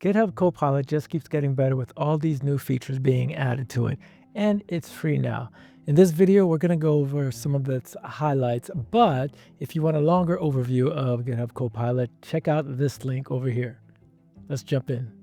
GitHub Copilot just keeps getting better with all these new features being added to it, and it's free now. In this video, we're going to go over some of its highlights, but if you want a longer overview of GitHub Copilot, check out this link over here. Let's jump in.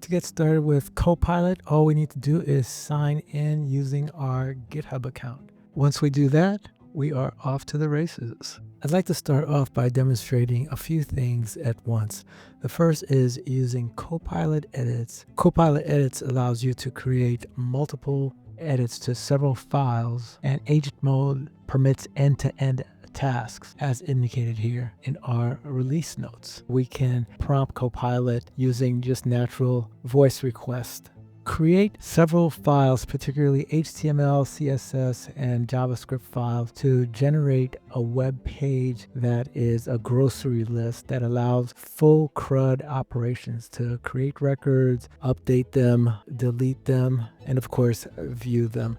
To get started with Copilot, all we need to do is sign in using our GitHub account. Once we do that, we are off to the races. I'd like to start off by demonstrating a few things at once. The first is using Copilot Edits. Copilot Edits allows you to create multiple edits to several files, and Agent Mode permits end-to-end tasks as indicated here in our release notes. We can prompt Copilot using just natural voice request. Create several files, particularly HTML, CSS, and JavaScript files to generate a web page that is a grocery list that allows full CRUD operations to create records, update them, delete them, and of course, view them.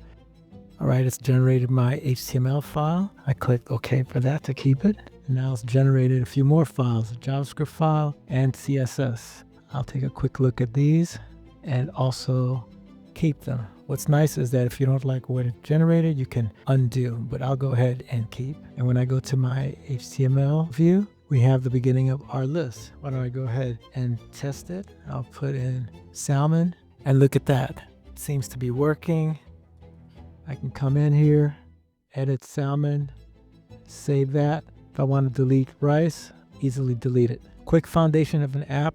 All right, it's generated my HTML file. I click OK for that to keep it. And now it's generated a few more files, a JavaScript file and CSS. I'll take a quick look at these and also keep them. What's nice is that if you don't like what it generated, you can undo, but I'll go ahead and keep. And when I go to my HTML view, we have the beginning of our list. Why don't I go ahead and test it? I'll put in salmon and look at that. It seems to be working. I can come in here, edit salmon, save that. If I want to delete rice, easily delete it. Quick foundation of an app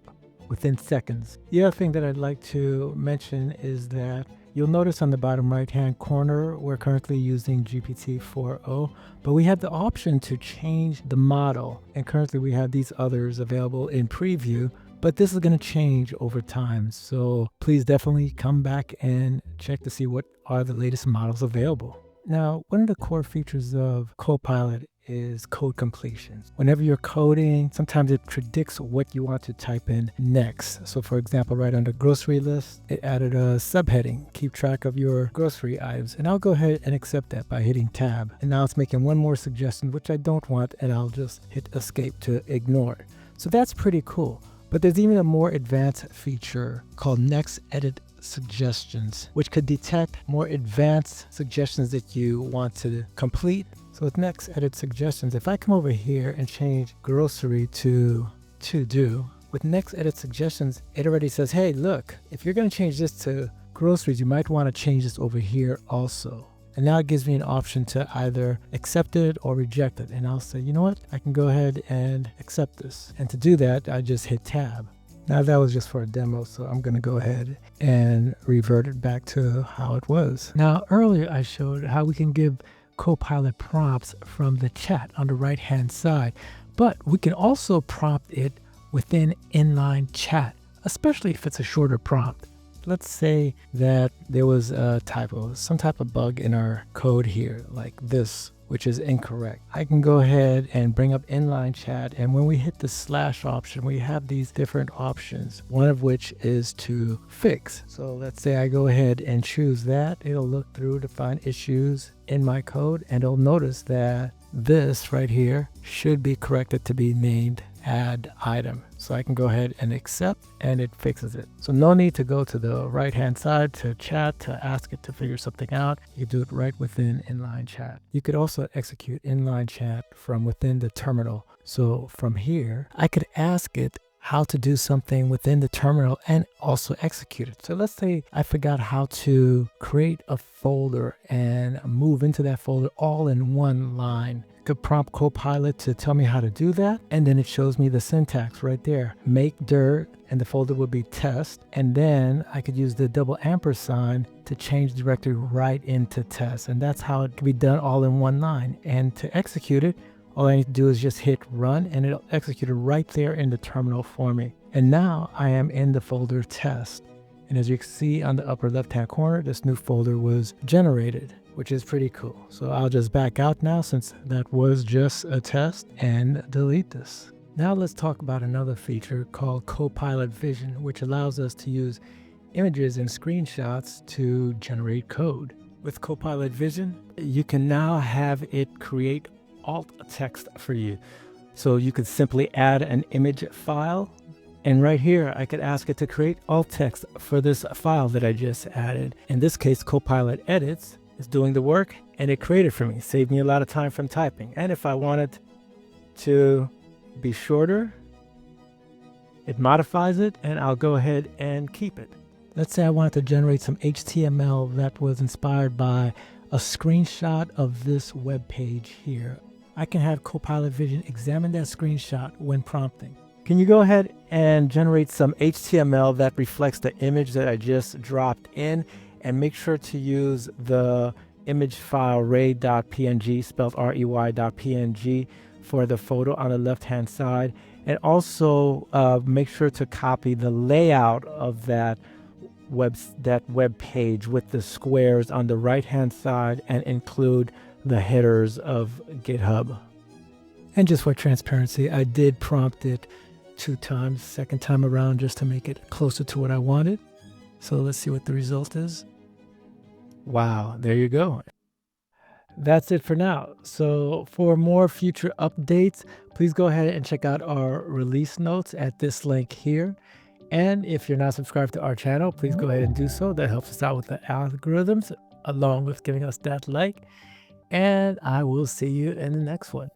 within seconds. The other thing that I'd like to mention is that you'll notice on the bottom right hand corner, we're currently using GPT-4o, but we have the option to change the model. And currently we have these others available in preview, but this is going to change over time. So please definitely come back and check to see what are the latest models available. Now, one of the core features of Copilot is code completion. Whenever you're coding, sometimes it predicts what you want to type in next. So for example, right under grocery list, it added a subheading, keep track of your grocery items. And I'll go ahead and accept that by hitting tab. And now it's making one more suggestion, which I don't want, and I'll just hit escape to ignore it. So that's pretty cool. But there's even a more advanced feature called Next Edit Suggestions, which could detect more advanced suggestions that you want to complete. So with Next Edit Suggestions, if I come over here and change grocery to do, with Next Edit Suggestions, it already says, hey, look, if you're going to change this to groceries, you might want to change this over here also. And now it gives me an option to either accept it or reject it. And I'll say, you know what? I can go ahead and accept this. And to do that, I just hit tab. Now that was just for a demo, so I'm going to go ahead and revert it back to how it was. Now earlier I showed how we can give Copilot prompts from the chat on the right hand side, but we can also prompt it within Inline Chat, especially if it's a shorter prompt. Let's say that there was a typo, some type of bug in our code here, like this, which is incorrect. I can go ahead and bring up Inline Chat, and when we hit the slash option, we have these different options, one of which is to fix. So let's say I go ahead and choose that. It'll look through to find issues in my code, and it'll notice that this right here should be corrected to be named add item. So I can go ahead and accept, and it fixes it. So no need to go to the right hand side to chat to ask it to figure something out. You can do it right within Inline Chat. You could also execute Inline Chat from within the terminal. So from here, I could ask it how to do something within the terminal and also execute it. So let's say I forgot how to create a folder and move into that folder all in one line. I could prompt Copilot to tell me how to do that, and then it shows me the syntax right there. Make dir, and the folder would be test, and then I could use the double ampersand to change the directory right into test, and that's how it can be done all in one line. And to execute it, all I need to do is just hit run, and it'll execute it right there in the terminal for me. And now I am in the folder test. And as you can see on the upper left-hand corner, this new folder was generated, which is pretty cool. So I'll just back out now since that was just a test and delete this. Now let's talk about another feature called Copilot Vision, which allows us to use images and screenshots to generate code. With Copilot Vision, you can now have it create alt text for you. So you could simply add an image file And right here, I could ask it to create alt text for this file that I just added. In this case, Copilot Edits is doing the work, and it created for me, saved me a lot of time from typing. And if I wanted to be shorter, it modifies it, and I'll go ahead and keep it. Let's say I wanted to generate some HTML that was inspired by a screenshot of this web page here. I can have Copilot Vision examine that screenshot when prompting. Can you go ahead and generate some HTML that reflects the image that I just dropped in, and make sure to use the image file ray.png, spelled rey.png, for the photo on the left hand side, and also make sure to copy the layout of that web page with the squares on the right hand side and include the headers of GitHub. And just for transparency, I did prompt it 2 times, second time around, just to make it closer to what I wanted. So let's see what the result is. Wow, there you go. That's it for now. So for more future updates, please go ahead and check out our release notes at this link here. And if you're not subscribed to our channel, please go ahead and do so. That helps us out with the algorithms, along with giving us that like. And I will see you in the next one.